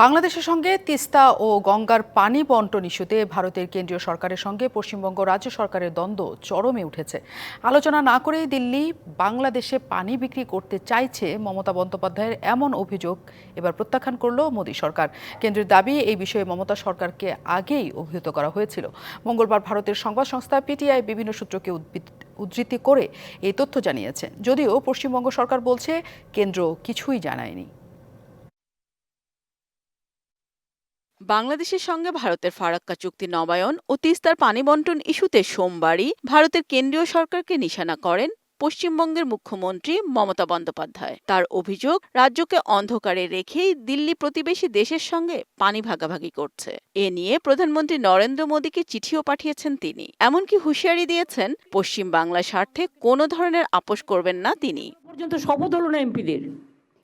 বাংলাদেশের সঙ্গে তিস্তা ও গঙ্গার পানি বণ্টন ইস্যুতে ভারতের কেন্দ্রীয় সরকারের সঙ্গে পশ্চিমবঙ্গ রাজ্য সরকারের দ্বন্দ্ব চরমে উঠেছে। আলোচনা না করেই দিল্লি বাংলাদেশে পানি বিক্রি করতে চাইছে মমতা বন্দ্যোপাধ্যায়ের এমন অভিযোগ এবার প্রত্যাখ্যান করল মোদী সরকার। কেন্দ্রের দাবি, এই বিষয়ে মমতা সরকারকে আগেই অভিহিত করা হয়েছিল। মঙ্গলবার ভারতের সংবাদ সংস্থা পিটিআই বিভিন্ন সূত্রকে উদ্ধৃতি করে এই তথ্য জানিয়েছে। যদিও পশ্চিমবঙ্গ সরকার বলছে কেন্দ্র কিছুই জানায়নি। বাংলাদেশের সঙ্গে ভারতের ফারাক্কা চুক্তি নবায়ন ও তিস্তার পানি বণ্টন ইস্যুতে সোমবারই ভারতের কেন্দ্রীয় সরকারকে নিশানা করেন পশ্চিমবঙ্গের মুখ্যমন্ত্রী মমতা বন্দ্যোপাধ্যায়। তার অভিযোগ, রাজ্যকে অন্ধকারে রেখেই দিল্লি প্রতিবেশী দেশের সঙ্গে পানি ভাগাভাগি করছে। এ নিয়ে প্রধানমন্ত্রী নরেন্দ্র মোদীকে চিঠিও পাঠিয়েছেন তিনি। এমনকি হুঁশিয়ারি দিয়েছেন, পশ্চিম বাংলার স্বার্থে কোনো ধরনের আপোষ করবেন না তিনি। পর্যন্ত শপথ হলো না এমপিদের।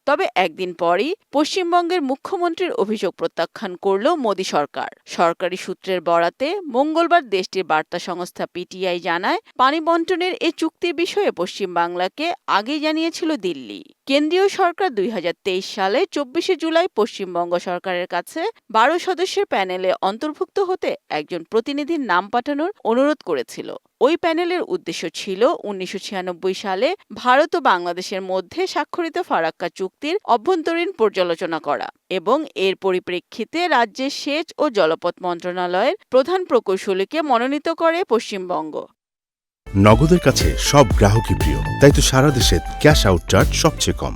তবে একদিন পরই পশ্চিমবঙ্গের মুখ্যমন্ত্রীর অভিযোগ প্রত্যাখ্যান করল মোদী সরকার। সরকারি সূত্রের বরাতে মঙ্গলবার দেশটির বার্তা সংস্থা পিটিআই জানায়, পানি বণ্টনের এই চুক্তির বিষয়ে পশ্চিমবাংলাকে আগেই জানিয়েছিল দিল্লি। কেন্দ্রীয় সরকার 2023 সালে 24শে জুলাই পশ্চিমবঙ্গ সরকারের কাছে 12 সদস্যের প্যানেলে অন্তর্ভুক্ত হতে একজন প্রতিনিধির নাম পাঠানোর অনুরোধ করেছিল। ওই প্যানেলের উদ্দেশ্য ছিল 1996 সালে ভারত ও বাংলাদেশের মধ্যে স্বাক্ষরিত ফারাক্কা চুক্তির অভ্যন্তরীণ পর্যালোচনা করা এবং এর পরিপ্রেক্ষিতে রাজ্যের সেচ ও জলপথ মন্ত্রণালয়ের প্রধান প্রকৌশলীকে মনোনীত করে পশ্চিমবঙ্গ। নগদের কাছে সব গ্রাহকই প্রিয়, তাই তো সারা দেশে ক্যাশ আউট চার্জ সবচেয়ে কম।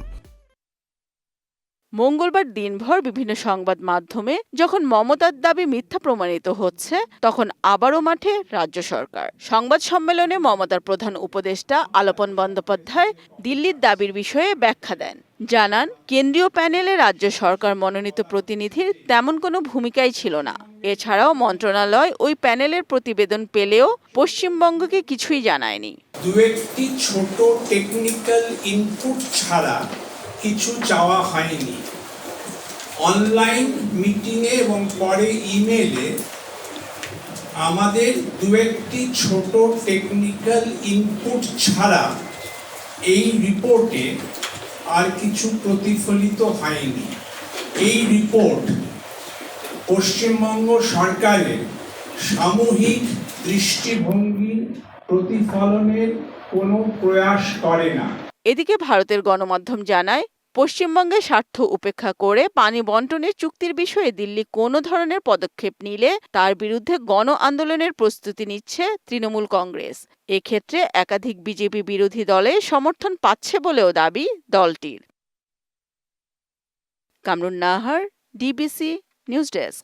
মঙ্গলবার দিনভর বিভিন্ন সংবাদ মাধ্যমে যখন মমতার দাবি মিথ্যা প্রমাণিত হচ্ছে, তখন আবারও মাঠে রাজ্য সরকার। সংবাদ সম্মেলনে মমতার প্রধান উপদেষ্টা আলাপন বন্দ্যোপাধ্যায় দিল্লির দাবির বিষয়ে ব্যাখ্যা দেন। জানান, কেন্দ্রীয় প্যানেলে রাজ্য সরকার মনোনীত প্রতিনিধির তেমন কোনো ভূমিকাই ছিল না। এছাড়াও মন্ত্রণালয় ওই প্যানেলের প্রতিবেদন পেলেও পশ্চিমবঙ্গকে কিছুই জানায়নি। দু একটি ছোট টেকনিক্যাল ইনপুট ছাড়া কিছু চাওয়া হয়নি। অনলাইন মিটিংয়ে এবং পরে ইমেলে আমাদের দু একটি ছোট টেকনিক্যাল ইনপুট ছাড়া এই রিপোর্টে আর কিছু প্রতিফলিত হয়নি। এই রিপোর্ট পশ্চিমবঙ্গ সরকারের সামূহিক দৃষ্টিভঙ্গি প্রতিফলনের কোনো প্রয়াস করে না। এদিকে ভারতের গণমাধ্যম জানায়, পশ্চিমবঙ্গের স্বার্থ উপেক্ষা করে পানি বণ্টনের চুক্তির বিষয়ে দিল্লি কোনো ধরনের পদক্ষেপ নিলে তার বিরুদ্ধে গণ আন্দোলনের প্রস্তুতি নিচ্ছে তৃণমূল কংগ্রেস। এক্ষেত্রে একাধিক বিজেপি বিরোধী দলের সমর্থন পাচ্ছে বলেও দাবি দলটির। Kamrun Nahar, DBC news desk.